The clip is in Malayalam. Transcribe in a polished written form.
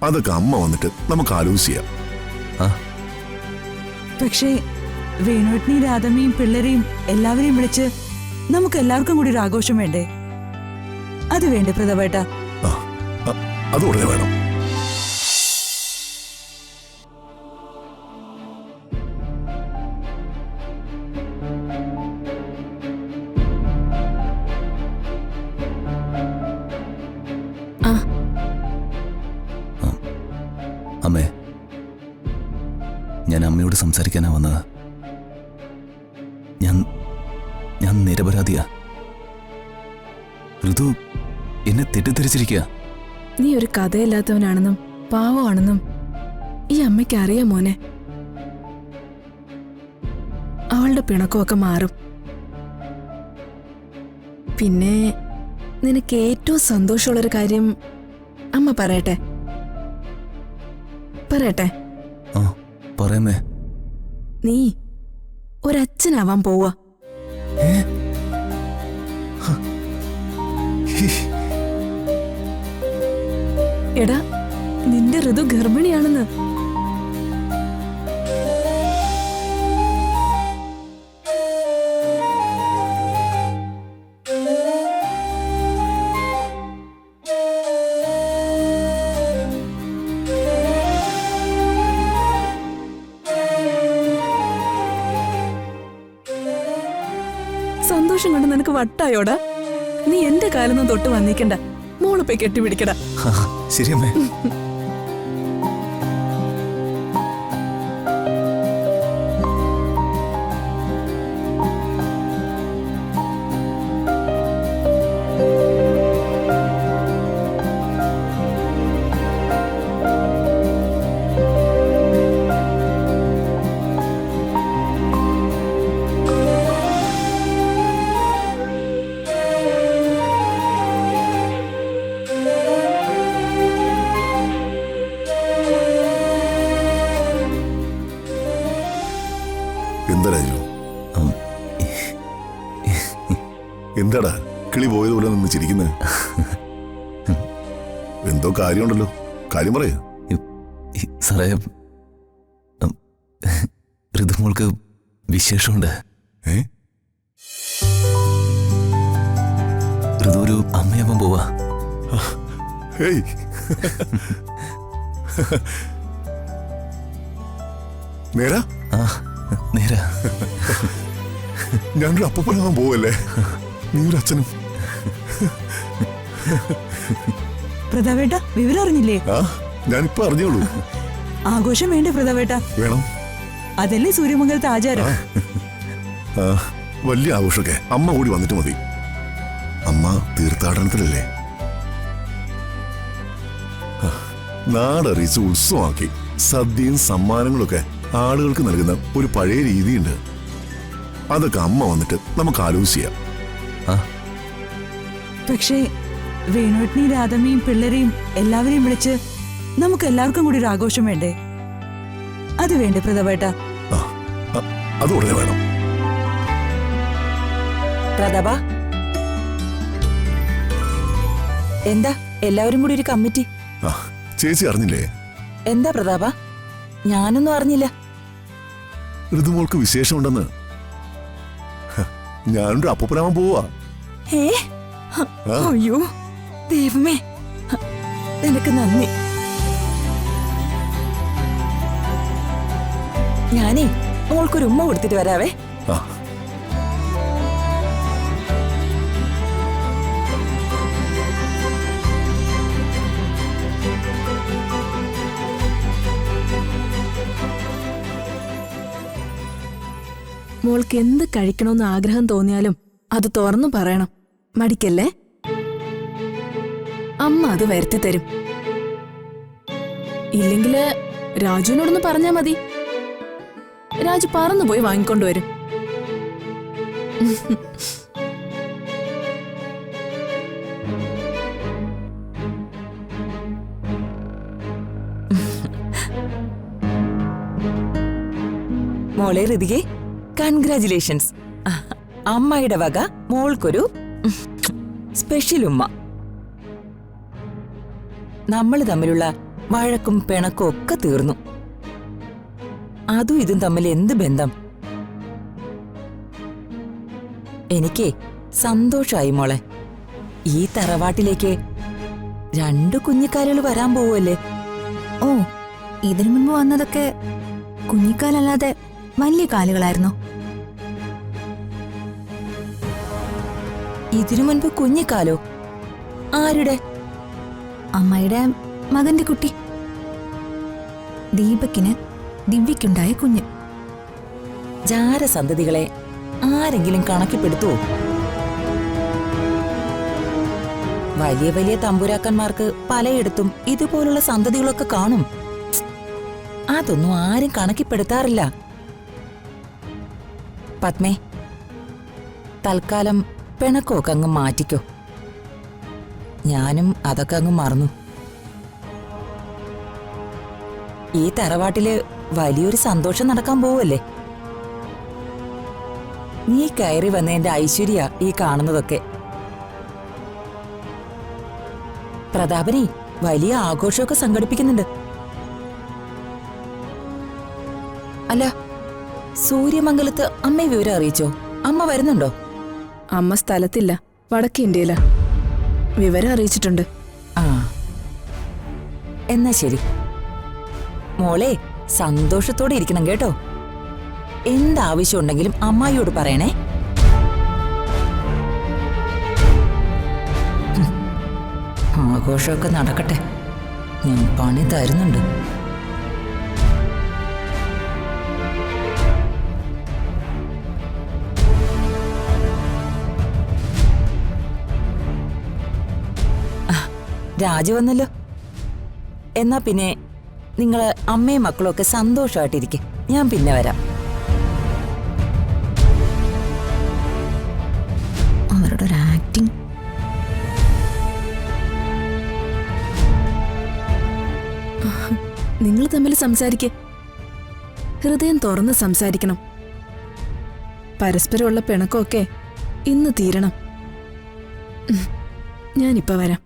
അതൊക്കെ അമ്മ വന്നിട്ട് നമുക്ക് ആലോചിക്കാം. പക്ഷേ വേണുവേട്ടനെയും രാധമ്മയും പിള്ളേരെയും എല്ലാവരെയും വിളിച്ച് നമുക്ക് എല്ലാവർക്കും കൂടി ഒരു ആഘോഷം വേണ്ടേ? അത് വേണ്ടേ പ്രതാപേട്ട? അത് ഉടനെ വേണം. അമ്മേ, ഞാൻ അമ്മയോട് സംസാരിക്കാനാ വന്നത്. ഞാൻ നിരപരാധിയാ. ഋതു എന്നെ തെറ്റിദ്ധരിച്ചിരിക്കുക. നീ ഒരു കഥയില്ലാത്തവനാണെന്നും പാവമാണെന്നും ഈ അമ്മയ്ക്ക് അറിയാം മോനെ. അവളുടെ പിണക്കമൊക്കെ മാറും. പിന്നെ നിനക്ക് ഏറ്റവും സന്തോഷമുള്ളൊരു കാര്യം അമ്മ പറയട്ടെ? പറയാമേ. നീ ഒരച്ഛനാവാൻ പോവാ. എടാ, നിന്റെ ഋതു ഗർഭിണിയാണെന്ന്. സന്തോഷം കൊണ്ട് നിനക്ക് വട്ടായോടാ? നീ എന്റെ കാലൊന്നും തൊട്ട് വന്നിക്കണ്ട. മോള് പോയി കെട്ടിപ്പിടിക്കടാ. ശരിയമ്മേ. എന്താടാ കിളി പോയതുപോലെ നിന്ന് ചിരിക്കുന്നത്? എന്തോ കാര്യമുണ്ടല്ലോ, കാര്യം പറയാ. സാറേ, ഋതുമോൾക്ക് വിശേഷമുണ്ട്. ഋതു ഒരു അമ്മയമ്മ പോവാ. നേരാ? നേരാ. ഞാനൊരു അപ്പനാവാൻ പോവല്ലേ? നീ ഒരു അച്ഛനും. പ്രതാപേട്ട, വിവരം അറിഞ്ഞില്ലേ? ഞാനിപ്പോ അറിഞ്ഞോളൂ. ആഘോഷം വേണ്ടേ പ്രതാപേട്ട? വേണം. അതല്ലേ സൂര്യമംഗലത്തെ ആചാരം. വലിയ ആഘോഷമൊക്കെ അമ്മ കൂടി വന്നിട്ട് മതി. അമ്മ തീർത്ഥാടനത്തിലല്ലേ. നാടറിയിച്ച് ഉത്സവമാക്കി സദ്യയും സമ്മാനങ്ങളൊക്കെ ആളുകൾക്ക് നൽകുന്ന ഒരു പഴയ രീതിയുണ്ട്. അതൊക്കെ അമ്മ വന്നിട്ട് നമുക്ക് ആലോചിക്കാം. പക്ഷേ വേണുവേട്ടനെയും രാധമ്മയും പിള്ളേരെയും എല്ലാവരെയും വിളിച്ച് നമുക്ക് എല്ലാവർക്കും കൂടി ഒരു ആഘോഷം വേണ്ടേ? അത് വേണ്ടേ പ്രതാപേട്ട? അത് ഉടനെ വേണം. പ്രതാപ, എന്താ എല്ലാവരും കൂടി ഒരു കമ്മിറ്റി? ചേച്ചി അറിഞ്ഞില്ലേ? എന്താ പ്രതാപ? ഞാനൊന്നും അറിഞ്ഞില്ല. ഋതുമോൾക്ക് വിശേഷമുണ്ടെന്ന്. ഞാനൊരു അപ്പനാവാൻ പോവാ. അയ്യോ ദൈവമേ, നിനക്ക് നന്ദി. ഞാനേ മോൾക്കൊരു ഉമ്മ കൊടുത്തിട്ട് വരാവേ. മോൾക്ക് എന്ത് കഴിക്കണമെന്ന് ആഗ്രഹം തോന്നിയാലും അത് തുറന്നു പറയണം. മടിക്കല്ലേ? അമ്മ അത് വരുത്തി തരും. ഇല്ലെങ്കില് രാജുവിനോടൊന്ന് പറഞ്ഞാ മതി. രാജു പറന്നുപോയി വാങ്ങിക്കൊണ്ടുവരും. മോളെ ഋതികെ, കൺഗ്രാറ്റുലേഷൻസ്. അമ്മയുടെ വക മോൾക്കൊരു സ്പെഷ്യൽ ഉമ്മ. നമ്മൾ തമ്മിലുള്ള വഴക്കും പിണക്കും ഒക്കെ തീർന്നു. അതും ഇതും തമ്മിൽ എന്ത് ബന്ധം? എനിക്ക് സന്തോഷായി മോളെ. ഈ തറവാട്ടിലേക്ക് 2 കുഞ്ഞിക്കാലുകൾ വരാൻ പോവല്ലേ. ഓ, ഇതിനു മുൻപ് വന്നതൊക്കെ കുഞ്ഞിക്കാലല്ലാതെ വലിയ കാലുകളായിരുന്നു. ഇതിനു മുൻപ് കുഞ്ഞിക്കാലോ? ആരുടെ? അമ്മയുടെ മകന്റെ കുട്ടി ദീപക്കിന് ദിവ്യക്കുണ്ടായ കുഞ്ഞ്. ജാരസന്തതികളെ ആരെങ്കിലും കണക്കിപ്പെടുത്തുവോ? വലിയ വലിയ തമ്പുരാക്കന്മാർക്ക് പലയിടത്തും ഇതുപോലുള്ള സന്തതികളൊക്കെ കാണും. അതൊന്നും ആരും കണക്കിപ്പെടുത്താറില്ല. പത്മേ, തൽക്കാലം പിണക്കമൊക്കെ അങ്ങ് മാറ്റിക്കോ. ഞാനും അതൊക്കെ അങ്ങ് മറന്നു. ഈ തറവാട്ടില് വലിയൊരു സന്തോഷം നടക്കാൻ പോവല്ലേ. നീ കയറി വന്നതിന്റെ ഐശ്വര്യ ഈ കാണുന്നതൊക്കെ. പ്രതാപനെ വലിയ ആഘോഷമൊക്കെ സംഘടിപ്പിക്കുന്നുണ്ട്. അല്ല, സൂര്യമംഗലത്ത് അമ്മയെ വിവരം അറിയിച്ചോ? അമ്മ വരുന്നുണ്ടോ? അമ്മ സ്ഥലത്തില്ല, വടക്കേ ഇന്ത്യയില. വിവരം അറിയിച്ചിട്ടുണ്ട്. ആ, എന്നാ ശരി മോളെ, സന്തോഷത്തോടെ ഇരിക്കണം കേട്ടോ. എന്താവശ്യം ഉണ്ടെങ്കിലും അമ്മായിയോട് പറയണേ. ആഘോഷമൊക്കെ നടക്കട്ടെ, ഞാൻ പണി തരുന്നുണ്ട്. രാജു വന്നല്ലോ. എന്നാ പിന്നെ നിങ്ങള് അമ്മയും മക്കളും ഒക്കെ സന്തോഷമായിട്ടിരിക്കെ. ഞാൻ പിന്നെ വരാം. അവരുടെ ഒരു ആക്ടിങ്. നിങ്ങൾ തമ്മിൽ സംസാരിക്കേ. ഹൃദയം തുറന്ന് സംസാരിക്കണം. പരസ്പരമുള്ള പിണക്കമൊക്കെ ഇന്ന് തീരണം. ഞാനിപ്പോ വരാം.